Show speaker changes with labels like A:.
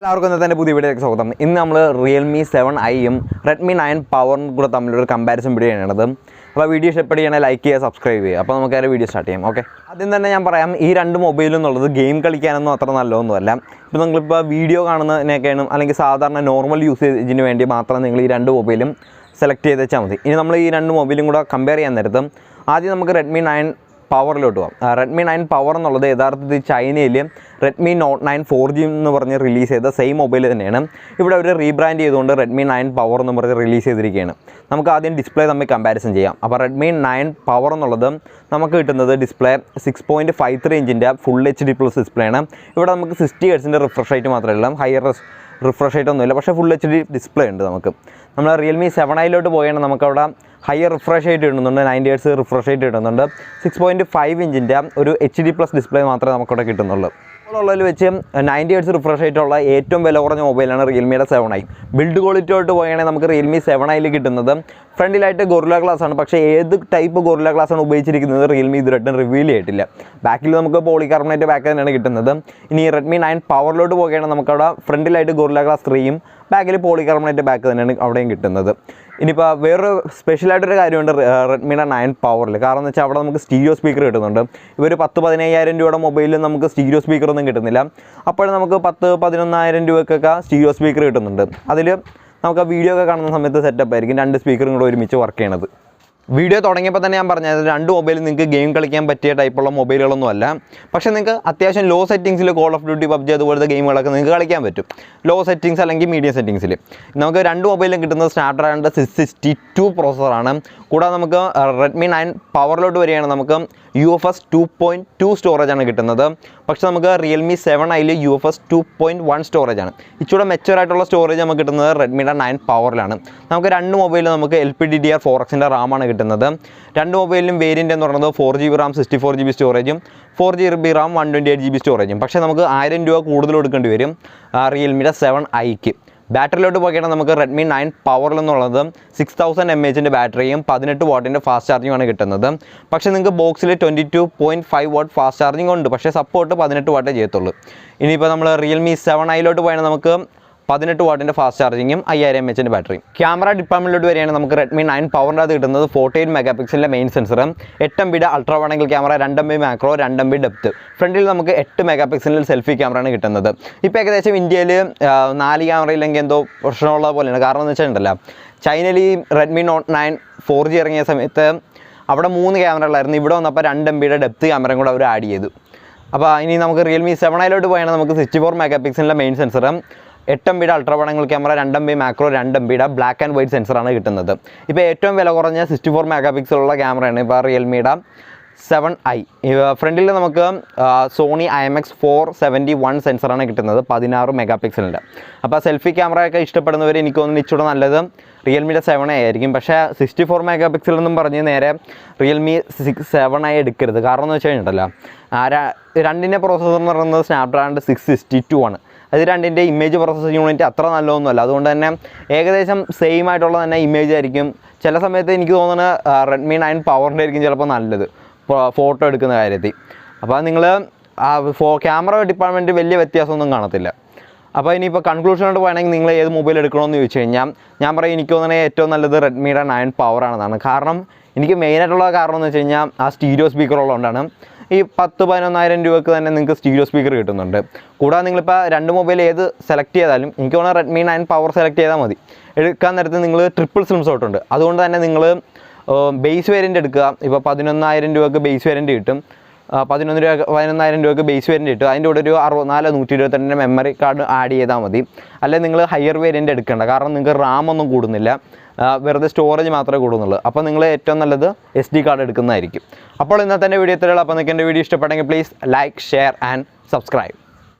A: എല്ലാവർക്കും ഇന്നത്തെ പുതിയ വീഡിയോയിലേക്ക് സ്വാഗതം. ഇന്ന് നമ്മൾ റിയൽമി 7iയും റെഡ്മി 9 പവറും കൂടെ തമ്മിലൊരു കമ്പാരിസൺ വീഡിയോ ആണ്. അപ്പോൾ വീഡിയോ ഇഷ്ടപ്പെടുകയാണെങ്കിൽ ലൈക്ക് ചെയ്യുക, സബ്സ്ക്രൈബ് ചെയ്യുക. അപ്പോൾ നമുക്ക് വീഡിയോ സ്റ്റാർട്ട് ചെയ്യാം. ഓക്കെ, ആദ്യം തന്നെ ഞാൻ പറയാം, ഈ രണ്ട് മൊബൈലും എന്നുള്ളത് ഗെയിം കളിക്കാനൊന്നും അത്ര നല്ലതൊന്നുമല്ല. ഇപ്പോൾ നിങ്ങളിപ്പോൾ വീഡിയോ കാണുന്നതിനൊക്കെയാണ് അല്ലെങ്കിൽ സാധാരണ നോർമൽ യൂസേജിന് വേണ്ടി മാത്രം നിങ്ങൾ ഈ രണ്ട് മൊബൈലും സെലക്ട് ചെയ്ത് വെച്ചാൽ മതി. ഇനി നമ്മൾ ഈ രണ്ട് മൊബൈലും കൂടെ കമ്പയർ ചെയ്യാൻ നേരത്തും ആദ്യം നമുക്ക് റെഡ്മി 9 പവറിലോട്ട് പോകാം. റെഡ്മി 9 പവർ എന്നുള്ളത് യഥാർത്ഥത്തിൽ ചൈനയിൽ റെഡ്മി നോട്ട് 9 4G എന്ന് പറഞ്ഞ് റിലീസ് ചെയ്ത സെയിം മൊബൈൽ തന്നെയാണ്. ഇവിടെ അവർ റീബ്രാൻഡ് ചെയ്തുകൊണ്ട് റെഡ്മി 9 പവർ എന്ന് പറഞ്ഞ് റിലീസ് ചെയ്തിരിക്കുകയാണ്. നമുക്ക് ആദ്യം ഡിസ്പ്ലേ തമ്മിൽ കമ്പാരിസൺ ചെയ്യാം. അപ്പോൾ റെഡ്മി 9 പവർ എന്നുള്ളത് നമുക്ക് കിട്ടുന്നത് ഡിസ്പ്ലേ 6.53 ഇഞ്ചിൻ്റെ ഫുൾ HD പ്ലസ് ഡിസ്പ്ലേ ആണ്. ഇവിടെ നമുക്ക് 60 Hz റിഫ്രഷ് റേറ്റ് മാത്രമേ ഉള്ളൂ, ഹയർ റിഫ്രഷ് റേറ്റ് ഒന്നുമില്ല, പക്ഷേ ഫുൾ HD ഡിസ്പ്ലേ ഉണ്ട്. നമുക്ക് നമ്മൾ റിയൽമി 7iലോട്ട് പോയാൽ നമുക്കവിടെ ഹയർ റിഫ്രഷ് റേറ്റ് കിട്ടുന്നുണ്ട്, 90 Hz റിഫ്രഷ് റേറ്റ് കിട്ടുന്നുണ്ട്. 6.5 ഇഞ്ചിൻ്റെ ഒരു HD പ്ലസ് ഡിസ്പ്ലേ മാത്രമേ നമുക്കവിടെ കിട്ടുന്നുള്ളൂ. ഉള്ളതിൽ വെച്ച് 90 Hz റിഫ്രഷ് റേറ്റ് ഉള്ള ഏറ്റവും വില കുറഞ്ഞ മൊബൈലാണ് റിയൽമിയുടെ 7i. ബിൽഡ് ക്വാളിറ്റിയോട്ട് പോവുകയാണെങ്കിൽ നമുക്ക് റിയൽമി 7iയിൽ കിട്ടുന്നത് ഫ്രണ്ടിലായിട്ട് ഗൊറില്ല ഗ്ലാസ് ആണ്. പക്ഷേ ഏത് ടൈപ്പ് ഗൊറില്ല ഗ്ലാസ് ആണ് ഉപയോഗിച്ചിരിക്കുന്നത് റിയൽമി ഇതുവരെയായിട്ടും റിവീൽ ചെയ്തിട്ടില്ല. ബാക്കിൽ നമുക്ക് പോളികാർബണേറ്റ് ബാക്ക് തന്നെയാണ് കിട്ടുന്നത്. ഇനി റെഡ്മി 9 പവറിലോട്ട് പോവുകയാണെങ്കിൽ നമുക്കവിടെ ഫ്രണ്ടിലായിട്ട് ഗൊറില്ല ഗ്ലാസ് 3യും ബാക്കിൽ പോളികാർബണേറ്റ് ബാക്ക് തന്നെയാണ് അവിടെയും കിട്ടുന്നത്. ഇനിയിപ്പോൾ വേറൊരു സ്പെഷ്യലായിട്ടൊരു കാര്യമുണ്ട് റെഡ്മിയുടെ 9 പവറിൽ. കാരണം എന്ന് വെച്ചാൽ അവിടെ നമുക്ക് സ്റ്റീരിയോ സ്പീക്കർ കിട്ടുന്നുണ്ട്. ഇവർ 10-15,000 രൂപയുടെ മൊബൈലിൽ നമുക്ക് സ്റ്റീരിയോ സ്പീക്കറൊന്നും കിട്ടുന്നില്ല. അപ്പോൾ നമുക്ക് 10-11,000 രൂപയ്ക്കൊക്കെ സ്റ്റീരിയോ സ്പീക്കർ കിട്ടുന്നുണ്ട്. അതിൽ നമുക്ക് ആ വീഡിയോ ഒക്കെ കാണുന്ന സമയത്ത് സെറ്റപ്പ് ആയിരിക്കും, രണ്ട് സ്പീക്കറും കൂടെ ഒരുമിച്ച് വർക്ക് ചെയ്യണത്. വീഡിയോ തുടങ്ങിയപ്പോൾ തന്നെ ഞാൻ പറഞ്ഞത് രണ്ട് മൊബൈലും നിങ്ങൾക്ക് ഗെയിം കളിക്കാൻ പറ്റിയ ടൈപ്പുള്ള മൊബൈലുകളൊന്നും അല്ല. പക്ഷേ നിങ്ങൾക്ക് അത്യാവശ്യം ലോ സെറ്റിങ്സിൽ കോൾ ഓഫ് ഡ്യൂട്ടി, പബ്ജി അതുപോലത്തെ ഗെയിമുകളൊക്കെ നിങ്ങൾക്ക് കളിക്കാൻ പറ്റും, ലോ സെറ്റിങ്സ് അല്ലെങ്കിൽ മീഡിയം സെറ്റിങ്സിൽ. നമുക്ക് രണ്ട് മൊബൈലും കിട്ടുന്നത് സ്നാപ്ഡ്രാഗണിൻ്റെ 662 പ്രോസസ്സറാണ്. കൂടാതെ നമുക്ക് റെഡ്മി 9 പവറിലോട്ട് വരികയാണെങ്കിൽ നമുക്ക് UFS 2.2 സ്റ്റോറേജാണ് കിട്ടുന്നത്. പക്ഷേ നമുക്ക് റിയൽമി 7iയിൽ UFS 2.1 സ്റ്റോറേജാണ്. ഇച്ചിരി മെച്ചുവറായിട്ടുള്ള സ്റ്റോറേജ് നമുക്ക് കിട്ടുന്നത് റെഡ്മിയുടെ 9 പവറിലാണ്. നമുക്ക് രണ്ട് മൊബൈലും നമുക്ക് LPDDR4Xൻ്റെ റാമാണ് കിട്ടുന്നത്. രണ്ട് മൊബൈലിലും വേരിയൻ്റ് എന്ന് പറയുന്നത് 4GB റാം 64GB സ്റ്റോറേജും 4GB റാം 128GB സ്റ്റോറേജും. പക്ഷേ നമുക്ക് 1000 രൂപ കൂടുതൽ കൊടുക്കേണ്ടി വരും റിയൽമിയുടെ 7iക്ക്. ബാറ്ററിയിലോട്ട് പോയിക്കഴിഞ്ഞാൽ നമുക്ക് റെഡ്മി 9 പവറിൽ എന്നുള്ളത് 6000 mAh ബാറ്ററിയും 18 വാട്ടിൻ്റെ ഫാസ്റ്റ് ചാർജിങ്ങുമാണ് കിട്ടുന്നത്. പക്ഷേ നിങ്ങൾക്ക് ബോക്സിൽ 22.5 വാട്ട് ഫാസ്റ്റ് ചാർജിങ് ഉണ്ട്, പക്ഷേ സപ്പോർട്ട് 18 വാട്ടേ ചെയ്യത്തുള്ളൂ. ഇനിയിപ്പോൾ നമ്മൾ റിയൽമി 7iലോട്ട് പോയാൽ നമുക്ക് 18 വാട്ടിൻ്റെ ഫാസ്റ്റ് ചാർജിങ്ങും 5000 mAh ബാറ്ററിയും. ക്യാമറ ഡിപ്പാർട്ട്മെൻറ്റിലോട്ട് വരികയാണെങ്കിൽ നമുക്ക് റെഡ്മി 9 പവറിൻ്റെ അത് കിട്ടുന്നത് 48 മെഗാപിക്സലിൻ്റെ മെയിൻ സെൻസറും 8 MB ultra wide angle camera, 2 MB macro, 2 MB depth. ഫ്രണ്ടിൽ നമുക്ക് 8 മെഗാപിക്സലിൽ സെൽഫി ക്യാമറയാണ് കിട്ടുന്നത്. ഇപ്പോൾ ഏകദേശം ഇന്ത്യയിൽ 4 ക്യാമറയില്ലെങ്കിൽ എന്തോ പ്രശ്നമുള്ള പോലെയാണ്. കാരണം എന്ന് വെച്ചിട്ടുണ്ടല്ലോ, ചൈനയിൽ ഈ റെഡ്മി നോട്ട് 9 4G ഇറങ്ങിയ സമയത്ത് അവിടെ 3 ക്യാമറകളായിരുന്നു. ഇവിടെ വന്നപ്പോൾ 2 MB ഡെപ്ത് ക്യാമറയും കൂടെ അവർ ആഡ് ചെയ്തു. അപ്പോൾ ഇനി നമുക്ക് റിയൽമി 7iലോട്ട് പോയാൽ നമുക്ക് 64 മെഗാപിക്സലിൻ്റെ മെയിൻ സെൻസറും 8 MB ultra wide angle camera, 2 MB macro, 2 MB black and white സെൻസറാണ് കിട്ടുന്നത്. ഇപ്പോൾ ഏറ്റവും വില കുറഞ്ഞ 64 മെഗാപിക്സലുള്ള ക്യാമറയാണ് ഇപ്പോൾ റിയൽമിയുടെ 7i. ഫ്രണ്ടിൽ നമുക്ക് സോണി IMX471 സെൻസറാണ് കിട്ടുന്നത്, 16 മെഗാപിക്സലിൻ്റെ. അപ്പോൾ സെൽഫി ക്യാമറയൊക്കെ ഇഷ്ടപ്പെടുന്നവർ എനിക്ക് തോന്നുന്നു ഇച്ചിരി നല്ലത് റിയൽമിയുടെ 7i ആയിരിക്കും. പക്ഷേ 64 മെഗാപിക്സൽ എന്നും പറഞ്ഞ് നേരെ റിയൽമി 7i എടുക്കരുത്. കാരണം എന്ന് വെച്ച് കഴിഞ്ഞിട്ടല്ലോ, രണ്ടിൻ്റെ പ്രോസസ്സർ എന്ന് പറയുന്നത് സ്നാപ്ഡ്രാഗണിൻ്റെ 662 ആണ്. അത് രണ്ടിൻ്റെ ഇമേജ് പ്രോസസ്സിംഗ് യൂണിറ്റ് അത്ര നല്ലതൊന്നുമല്ല. അതുകൊണ്ട് തന്നെ ഏകദേശം സെയിം ആയിട്ടുള്ള തന്നെ ഇമേജ് ആയിരിക്കും. ചില സമയത്ത് എനിക്ക് തോന്നുന്നത് റെഡ്മി 9 പവറിൻ്റെ ആയിരിക്കും ചിലപ്പോൾ നല്ലത് ഫോട്ടോ എടുക്കുന്ന കാര്യത്തിൽ. അപ്പോൾ നിങ്ങൾ ക്യാമറ ഡിപ്പാർട്ട്മെൻറ്റ് വലിയ വ്യത്യാസമൊന്നും കാണത്തില്ല. അപ്പോൾ ഇനിയിപ്പോൾ കൺക്ലൂഷനോട്ട് പോകണമെങ്കിൽ നിങ്ങൾ ഏത് മൊബൈൽ എടുക്കണമെന്ന് ചോദിച്ചു കഴിഞ്ഞാൽ ഞാൻ പറയും എനിക്ക് തോന്നുന്നത് ഏറ്റവും നല്ലത് റെഡ്മിയുടെ 9 പവറാണെന്നാണ്. കാരണം എനിക്ക് മെയിനായിട്ടുള്ള കാരണം എന്ന് വെച്ച് കഴിഞ്ഞാൽ ആ സ്റ്റീരിയോ സ്പീക്കർ ഉള്ളതുകൊണ്ടാണ്. ഈ 10-11,000 രൂപയ്ക്ക് തന്നെ നിങ്ങൾക്ക് സ്റ്റീരിയോ സ്പീക്കർ കിട്ടുന്നുണ്ട്. കൂടാതെ നിങ്ങളിപ്പോൾ രണ്ട് മൊബൈൽ ഏത് സെലക്ട് ചെയ്താലും എനിക്ക് തോന്നുന്നത് റെഡ്മി 9 പവർ സെലക്ട് ചെയ്താൽ മതി. എടുക്കാൻ നേരത്ത് നിങ്ങൾ ട്രിപ്പിൾ സിം സ്ലോട്ട് ഉണ്ട്. അതുകൊണ്ട് തന്നെ നിങ്ങൾ ബേസ് വേരിയൻ്റ് എടുക്കുക. ഇപ്പോൾ 11,000 രൂപയ്ക്ക് ബേസ് വേരിയൻ്റ് കിട്ടും, 11,000 രൂപയ്ക്ക് ബേസ് വേരിയൻ്റ് കിട്ടും. അതിൻ്റെ കൂടെ ഒരു 64-128 മെമ്മറി കാർഡ് ആഡ് ചെയ്താൽ മതി. അല്ലെങ്കിൽ നിങ്ങൾ ഹയർ വേരിയൻ്റ് എടുക്കേണ്ട, കാരണം നിങ്ങൾക്ക് റാം ഒന്നും കൂടുന്നില്ല, വെറുതെ സ്റ്റോറേജ് മാത്രമേ കൂടുന്നുള്ളൂ. അപ്പോൾ നിങ്ങൾ ഏറ്റവും നല്ലത് SD കാർഡ് എടുക്കുന്നതായിരിക്കും. അപ്പോൾ ഇന്നത്തെ വീഡിയോ ഇത്രയുള്ളൂ. അപ്പോൾ നിങ്ങൾക്ക് എൻ്റെ വീഡിയോ ഇഷ്ടപ്പെട്ടെങ്കിൽ please like, share and subscribe.